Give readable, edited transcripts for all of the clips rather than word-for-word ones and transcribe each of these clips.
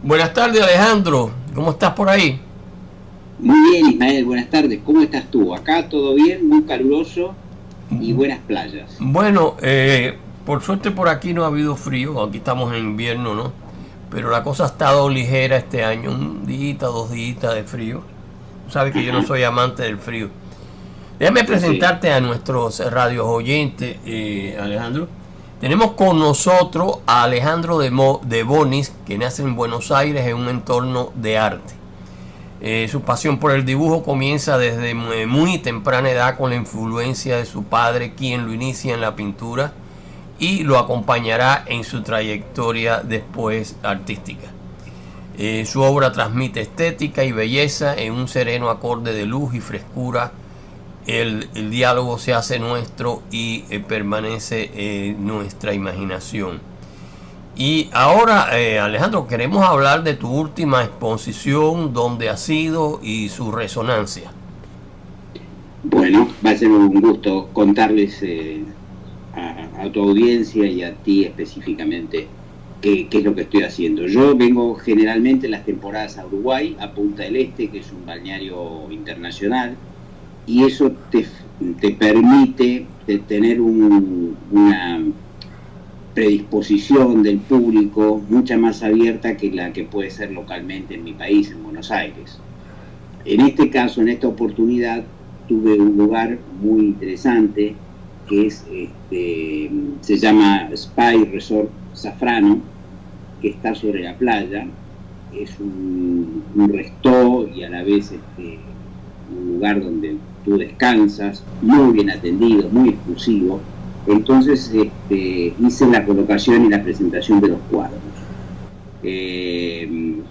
Buenas tardes, Alejandro. ¿Cómo estás por ahí? Muy bien, Ismael, buenas tardes. ¿Cómo estás tú? Acá todo bien, muy caluroso y buenas playas. Bueno, por suerte por aquí no ha habido frío. Aquí estamos en invierno, ¿no? Pero la cosa ha estado ligera este año. Un día, 2 días de frío. Sabes que yo no Ajá, soy amante del frío. Déjame yo sé. presentarte a nuestros radios oyentes, Alejandro. Tenemos con nosotros a Alejandro de Bonis, que nace en Buenos Aires en un entorno de arte. Su pasión por el dibujo comienza desde muy temprana edad con la influencia de su padre, quien lo inicia en la pintura y lo acompañará en su trayectoria después artística. Su obra transmite estética y belleza en un sereno acorde de luz y frescura. El diálogo se hace nuestro y permanece en nuestra imaginación. Y ahora, Alejandro, queremos hablar de tu última exposición, dónde ha sido y su resonancia. Bueno, va a ser un gusto contarles a tu audiencia y a ti específicamente qué es lo que estoy haciendo. Yo vengo generalmente en las temporadas a Uruguay, a Punta del Este, que es un balneario internacional, y eso te permite tener una predisposición del público mucha más abierta que la que puede ser localmente en mi país, en Buenos Aires. En este caso, en esta oportunidad, tuve un lugar muy interesante que se llama Spy Resort Zafrano, que está sobre la playa. Es un resto y a la vez un lugar donde tú descansas, muy bien atendido, muy exclusivo. Entonces hice la colocación y la presentación de los cuadros.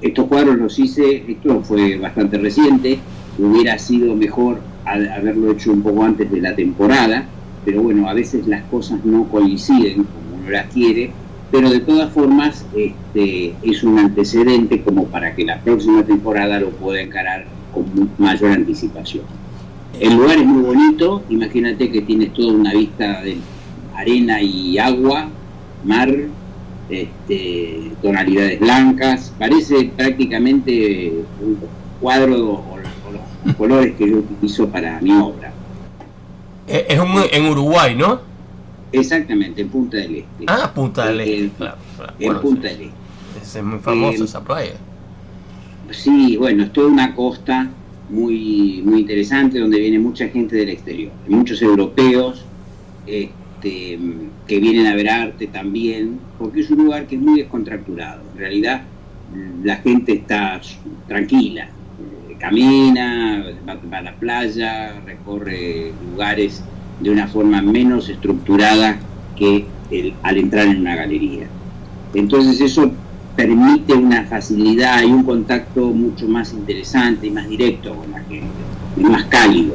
Estos cuadros los hice, esto fue bastante reciente, hubiera sido mejor haberlo hecho un poco antes de la temporada, pero bueno, a veces las cosas no coinciden como uno las quiere, pero de todas formas es un antecedente como para que la próxima temporada lo pueda encarar con mayor anticipación. El lugar es muy bonito, imagínate que tienes toda una vista de arena y agua, mar, tonalidades blancas, parece prácticamente un cuadro o los colores que yo utilizo para mi obra. En Uruguay, ¿no? Exactamente, en Punta del Este. Ah, Punta del Este, claro. En Bueno, Punta del Este. es muy famosa esa playa. Sí, bueno, es toda una costa muy, muy interesante donde viene mucha gente del exterior, muchos europeos que vienen a ver arte también, porque es un lugar que es muy descontracturado. En realidad la gente está tranquila, camina, va a la playa, recorre lugares de una forma menos estructurada que al entrar en una galería. Entonces eso permite una facilidad y un contacto mucho más interesante y más directo con la gente, y más cálido.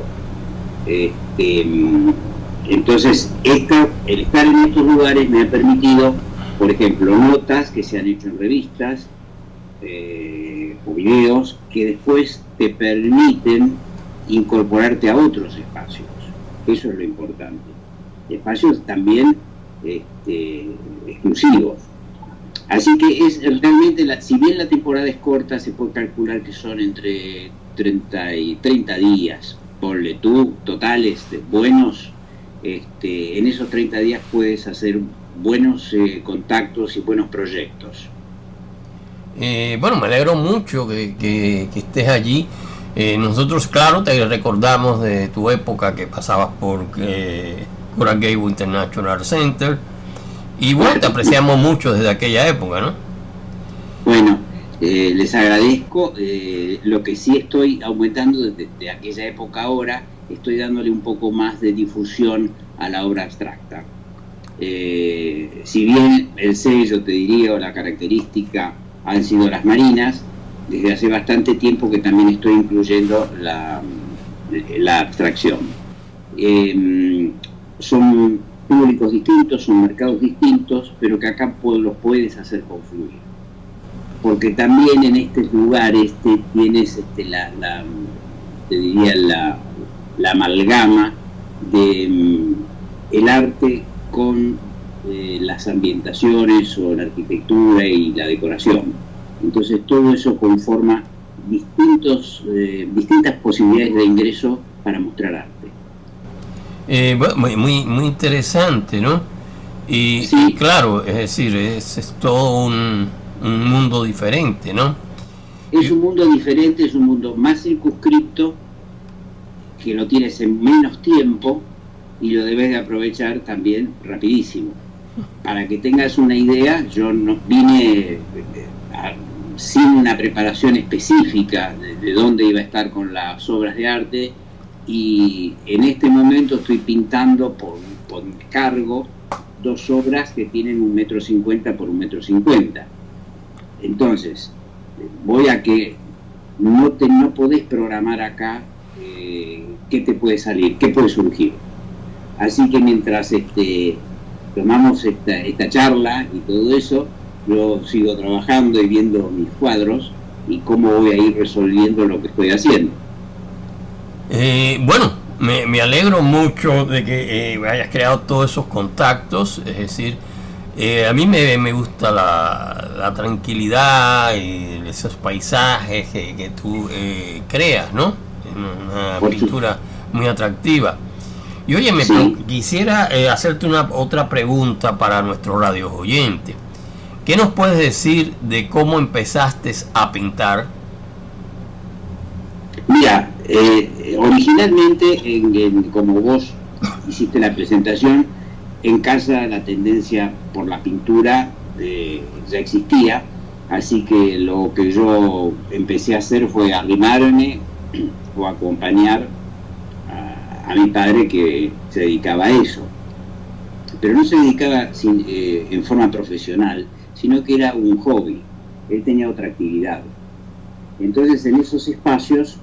Entonces, el estar en estos lugares me ha permitido, por ejemplo, notas que se han hecho en revistas o videos que después te permiten incorporarte a otros espacios. Eso es lo importante. Espacios también exclusivos. Así que es realmente, si bien la temporada es corta, se puede calcular que son entre 30 días, ponle tú, totales, buenos. En esos 30 días puedes hacer buenos contactos y buenos proyectos. Bueno, me alegro mucho que estés allí. Nosotros, claro, te recordamos de tu época que pasabas por Coral Gables International Center. Y bueno, te apreciamos mucho desde aquella época, ¿no? Bueno, les agradezco. Lo que sí estoy aumentando desde aquella época ahora, estoy dándole un poco más de difusión a la obra abstracta. Si bien el sello, te diría, o la característica han sido las marinas, desde hace bastante tiempo que también estoy incluyendo la abstracción. Son públicos distintos, son mercados distintos, pero que acá los puedes hacer confluir. Porque también en estos lugares tienes te diría la amalgama de el arte con las ambientaciones o la arquitectura y la decoración. Entonces todo eso conforma distintas posibilidades de ingreso para mostrar arte. Bueno, muy interesante, ¿no? Sí. Y claro, es decir, es todo un mundo diferente, ¿no? Es un mundo diferente, es un mundo más circunscripto, que lo tienes en menos tiempo y lo debes de aprovechar también rapidísimo. Para que tengas una idea, yo no vine sin una preparación específica de dónde iba a estar con las obras de arte, y en este momento estoy pintando por encargo 2 obras que tienen 1,50 m por 1,50 m. Entonces, voy a que no podés programar acá qué te puede salir, qué puede surgir. Así que mientras tomamos esta charla y todo eso, yo sigo trabajando y viendo mis cuadros y cómo voy a ir resolviendo lo que estoy haciendo. Bueno, me alegro mucho de que hayas creado todos esos contactos, es decir, a mí me gusta la tranquilidad y esos paisajes que tú creas, ¿no? Una pintura muy atractiva. Y oye, Sí. quisiera hacerte otra pregunta para nuestros radios oyentes. ¿Qué nos puedes decir de cómo empezaste a pintar? Mira, originalmente, como vos hiciste la presentación, en casa la tendencia por la pintura ya existía, así que lo que yo empecé a hacer fue arrimarme o acompañar a mi padre, que se dedicaba a eso, pero no se dedicaba en forma profesional, sino que era un hobby. Él tenía otra actividad. Entonces en esos espacios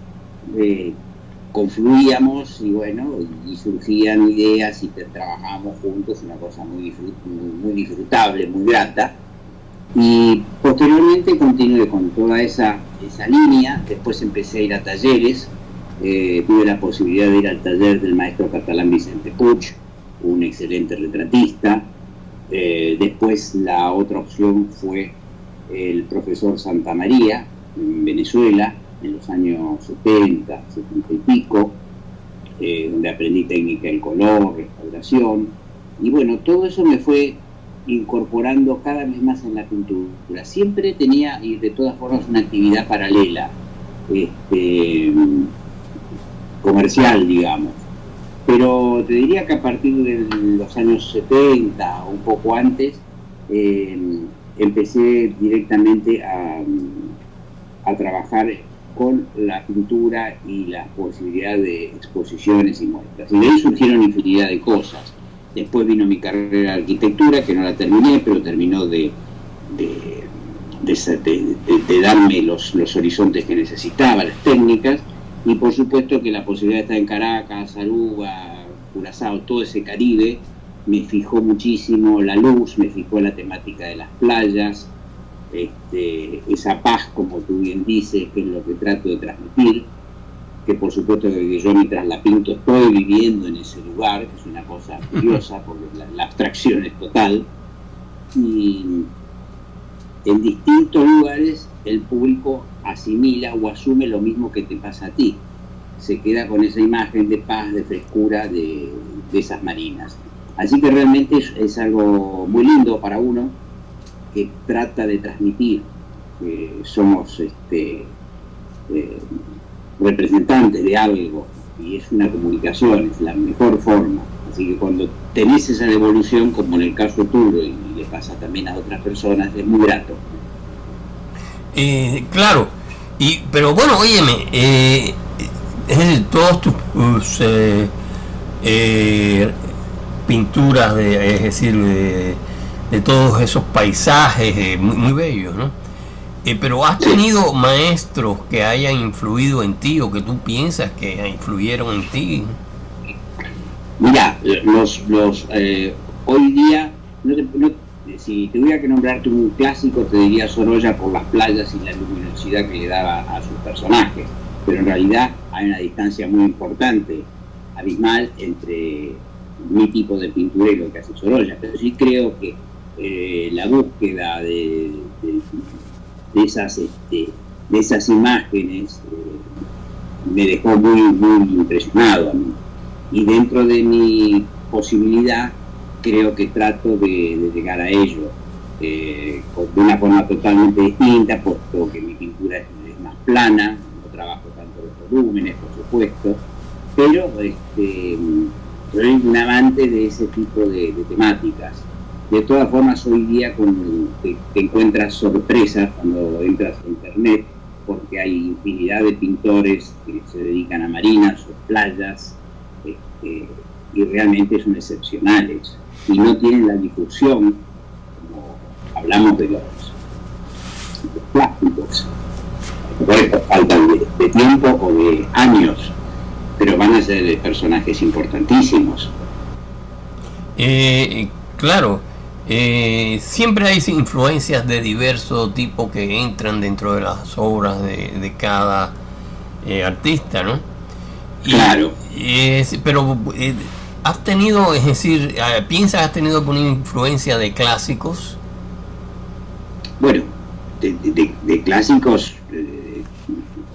confluíamos y bueno, y surgían ideas y trabajábamos juntos, una cosa muy disfrutable, muy grata. Y posteriormente continué con toda esa línea. Después empecé a ir a talleres. Tuve la posibilidad de ir al taller del maestro catalán Vicente Puig, un excelente retratista. Después la otra opción fue el profesor Santa María, en Venezuela, en los años 70 y pico, donde aprendí técnica del color, restauración, y bueno, todo eso me fue incorporando cada vez más en la pintura. Siempre tenía, y de todas formas, una actividad paralela, comercial, digamos. Pero te diría que a partir de los años 70, un poco antes, empecé directamente a trabajar con la pintura y la posibilidad de exposiciones y muestras. Y de ahí surgieron infinidad de cosas. Después vino mi carrera de arquitectura, que no la terminé, pero terminó de darme los horizontes que necesitaba, las técnicas. Y por supuesto que la posibilidad de estar en Caracas, Aruba, Curazao, todo ese Caribe, me fijó muchísimo la luz, me fijó la temática de las playas, esa paz, como tú bien dices, que es lo que trato de transmitir, que por supuesto que yo mientras la pinto estoy viviendo en ese lugar, que es una cosa curiosa, porque la abstracción es total, y en distintos lugares el público asimila o asume lo mismo que te pasa a ti, se queda con esa imagen de paz, de frescura de esas marinas. Así que realmente es algo muy lindo para uno, que trata de transmitir que somos representantes de algo, y es una comunicación, es la mejor forma. Así que cuando tenés esa devolución, como en el caso tuyo, y le pasa también a otras personas, es muy grato. Claro, pero bueno, óyeme, es decir, todos tus pinturas, es decir, de todos esos paisajes muy bellos, ¿no? Pero ¿has tenido maestros que hayan influido en ti o que tú piensas que influyeron en ti? Mira, hoy día, si tuviera que nombrarte un clásico, te diría Sorolla, por las playas y la luminosidad que le daba a sus personajes. Pero en realidad hay una distancia muy importante, abismal, entre mi tipo de pintura y lo que hace Sorolla. Pero sí creo que la búsqueda de de esas imágenes me dejó muy, muy impresionado a mí. Y dentro de mi posibilidad, creo que trato de llegar a ello de una forma totalmente distinta, puesto que mi pintura es más plana, no trabajo tanto los volúmenes, por supuesto, pero soy un amante de ese tipo de temáticas. De todas formas, hoy día te encuentras sorpresas cuando entras a internet, porque hay infinidad de pintores que se dedican a marinas o playas, y realmente son excepcionales y no tienen la difusión, como hablamos de los plásticos, por esto falta de tiempo o de años, pero van a ser personajes importantísimos. Claro, siempre hay influencias de diverso tipo que entran dentro de las obras de cada artista, ¿no? Claro. Pero has tenido, es decir, ¿piensas que has tenido alguna influencia de clásicos? Bueno, de clásicos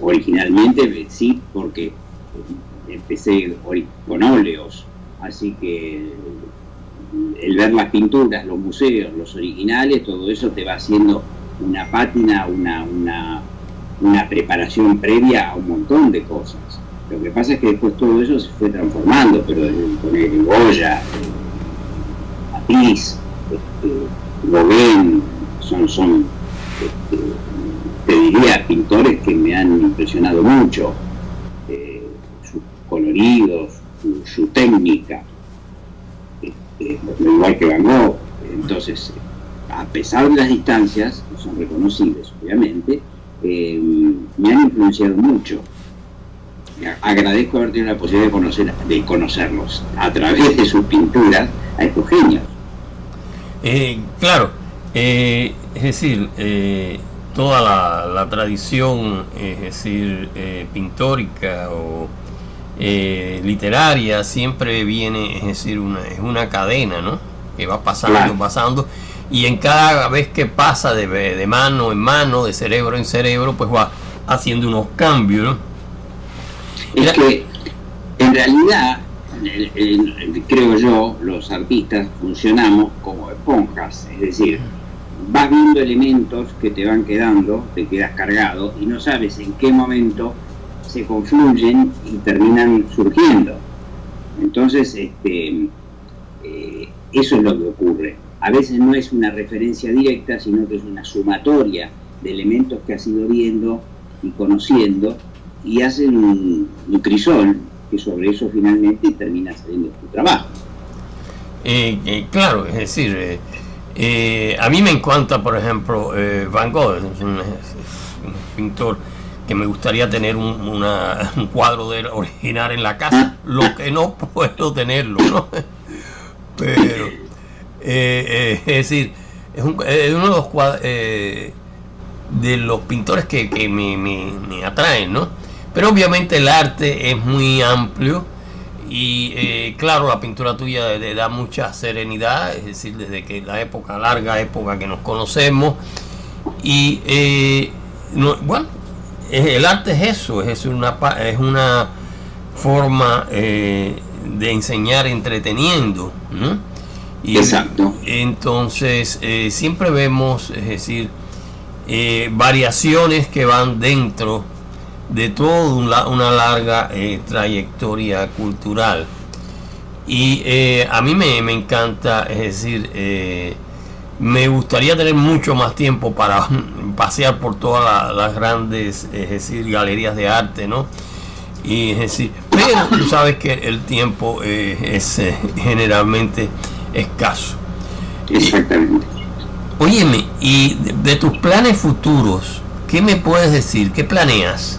originalmente sí, porque empecé con óleos, así que el ver las pinturas, los museos, los originales, todo eso te va haciendo una pátina, una preparación previa a un montón de cosas. Lo que pasa es que después todo eso se fue transformando, pero con el Goya, Matisse, Gauguin, son te diría, pintores que me han impresionado mucho, sus coloridos, su técnica, igual que Van Gogh. Entonces, a pesar de las distancias, que son reconocibles obviamente, me han influenciado mucho. Agradezco haber tenido la posibilidad de conocerlos a través de sus pinturas a estos genios. Claro, es decir, toda la tradición, es decir, pictórica o literaria siempre viene, es decir, es una cadena, ¿no? Que va pasando, claro, pasando, y en cada vez que pasa de mano en mano, de cerebro en cerebro, pues va haciendo unos cambios, ¿no? Es que en realidad, creo yo, los artistas funcionamos como esponjas, es decir, vas viendo elementos que te van quedando, te quedas cargado y no sabes en qué momento se confluyen y terminan surgiendo. Entonces, eso es lo que ocurre. A veces no es una referencia directa, sino que es una sumatoria de elementos que has ido viendo y conociendo, y hacen un crisol que sobre eso finalmente termina saliendo tu trabajo. Claro, es decir, a mí me encanta, por ejemplo, Van Gogh, es un pintor que me gustaría tener un cuadro de él original en la casa, lo que no puedo tenerlo, ¿no? Pero, es decir, es uno de los pintores que me atraen, ¿no? Pero obviamente el arte es muy amplio y claro, la pintura tuya le da mucha serenidad, es decir, desde que larga época que nos conocemos, y bueno, el arte es eso, es una forma de enseñar entreteniendo, ¿no? Y exacto. Entonces siempre vemos, es decir, variaciones que van dentro de toda una larga trayectoria cultural, y a mí me encanta, es decir, me gustaría tener mucho más tiempo para pasear por todas las grandes, es decir, galerías de arte, ¿no? Y es decir, pero tú sabes que el tiempo es generalmente escaso. Exactamente. Óyeme, y de tus planes futuros, ¿qué me puedes decir? ¿Qué planeas?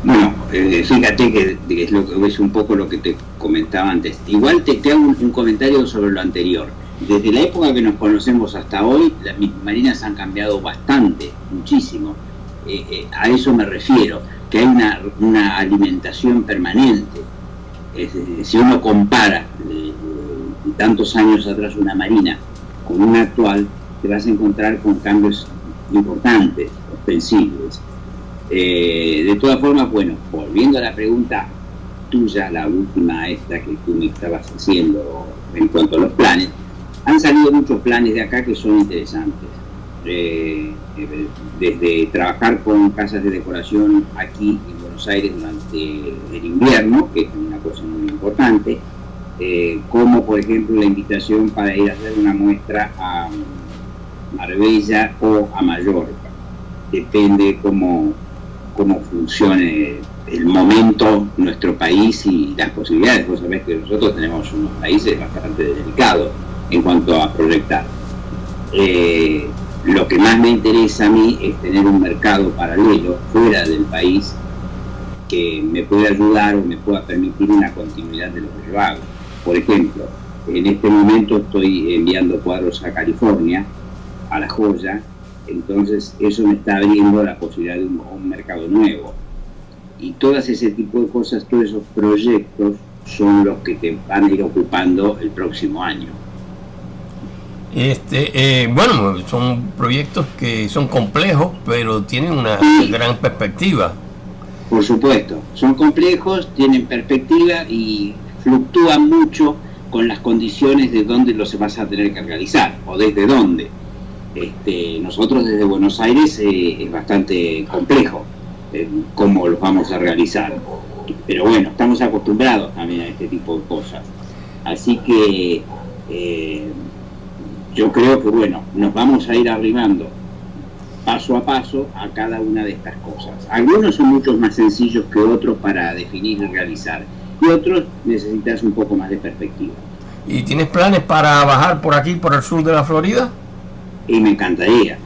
Bueno, fíjate que es un poco lo que te comentaba antes. Igual te hago un comentario sobre lo anterior. Desde la época que nos conocemos hasta hoy, las marinas han cambiado bastante, muchísimo. A eso me refiero, que hay una alimentación permanente. Si uno compara tantos años atrás una marina con una actual, te vas a encontrar con cambios importantes, ostensibles. De todas formas, bueno, volviendo a la pregunta tuya, la última esta que tú me estabas haciendo en cuanto a los planes, han salido muchos planes de acá que son interesantes. Desde trabajar con casas de decoración aquí en Buenos Aires durante el invierno, que es una cosa muy importante, como por ejemplo la invitación para ir a hacer una muestra a Marbella o a Mallorca. Depende cómo funcione el momento, nuestro país y las posibilidades. Vos sabés que nosotros tenemos unos países bastante delicados en cuanto a proyectar. Lo que más me interesa a mí es tener un mercado paralelo fuera del país que me pueda ayudar o me pueda permitir una continuidad de lo que yo hago. Por ejemplo, en este momento estoy enviando cuadros a California, a La Joya, entonces eso me está abriendo la posibilidad de un mercado nuevo. Y todas ese tipo de cosas, todos esos proyectos son los que te van a ir ocupando el próximo año. Bueno, son proyectos que son complejos, pero tienen una gran perspectiva. Por supuesto, son complejos, tienen perspectiva y fluctúan mucho con las condiciones de dónde los vas a tener que realizar o desde dónde. Nosotros desde Buenos Aires es bastante complejo cómo los vamos a realizar, pero bueno, estamos acostumbrados también a este tipo de cosas, así que yo creo que bueno, nos vamos a ir arrimando paso a paso a cada una de estas cosas. Algunos son mucho más sencillos que otros para definir y realizar, y otros necesitas un poco más de perspectiva. ¿Y tienes planes para bajar por aquí, por el sur de la Florida? Y me encantaría,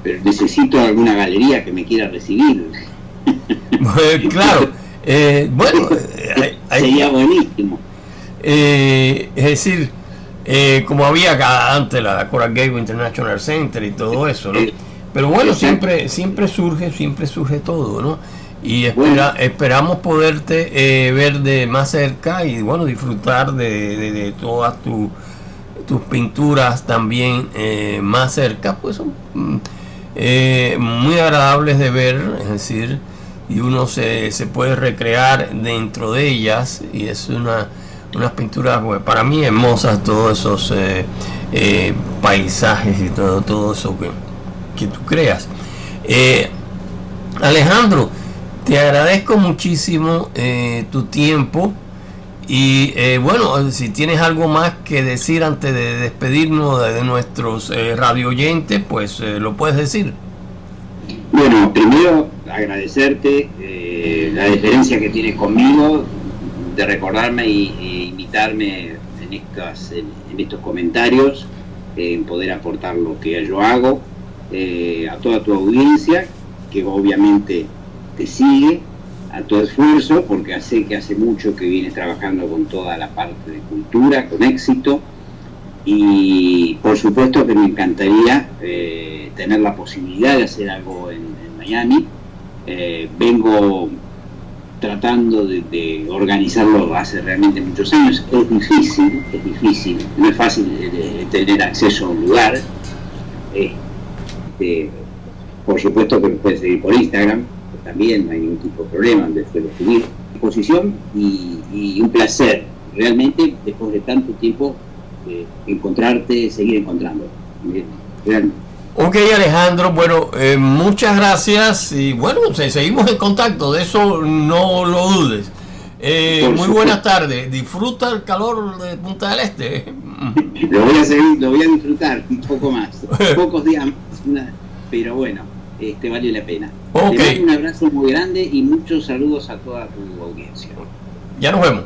pero necesito alguna galería que me quiera recibir. Claro, sería buenísimo. Es decir, como había acá antes la Coral Gables International Center y todo eso, ¿no? Pero bueno, siempre surge todo, ¿no? Y esperamos poderte ver de más cerca y bueno, disfrutar de todas tus pinturas también más cerca, pues son muy agradables de ver, es decir, y uno se puede recrear dentro de ellas, y es unas pinturas, pues, para mí hermosas, todos esos paisajes y todo eso que tú creas. Alejandro, te agradezco muchísimo tu tiempo. Y bueno, si tienes algo más que decir antes de despedirnos de nuestros radio oyentes, pues lo puedes decir. Bueno, primero agradecerte la deferencia que tienes conmigo, de recordarme e invitarme en estos comentarios, en poder aportar lo que yo hago, a toda tu audiencia, que obviamente te sigue, a tu esfuerzo, porque sé que hace mucho que vienes trabajando con toda la parte de cultura, con éxito, y por supuesto que me encantaría tener la posibilidad de hacer algo en Miami. Vengo tratando de organizarlo hace realmente muchos años. Es difícil, no es fácil tener acceso a un lugar. Por supuesto que me puedes seguir por Instagram, también no hay ningún tipo de problema, donde suelo subir exposición, y un placer realmente después de tanto tiempo seguir encontrando realmente. Ok, Alejandro, bueno, muchas gracias y bueno, seguimos en contacto, de eso no lo dudes. Muy buenas tardes, disfruta el calor de Punta del Este. Lo voy a disfrutar un poco más, pocos días más, pero bueno, vale la pena. Okay. Te mando un abrazo muy grande y muchos saludos a toda tu audiencia. Ya nos vemos.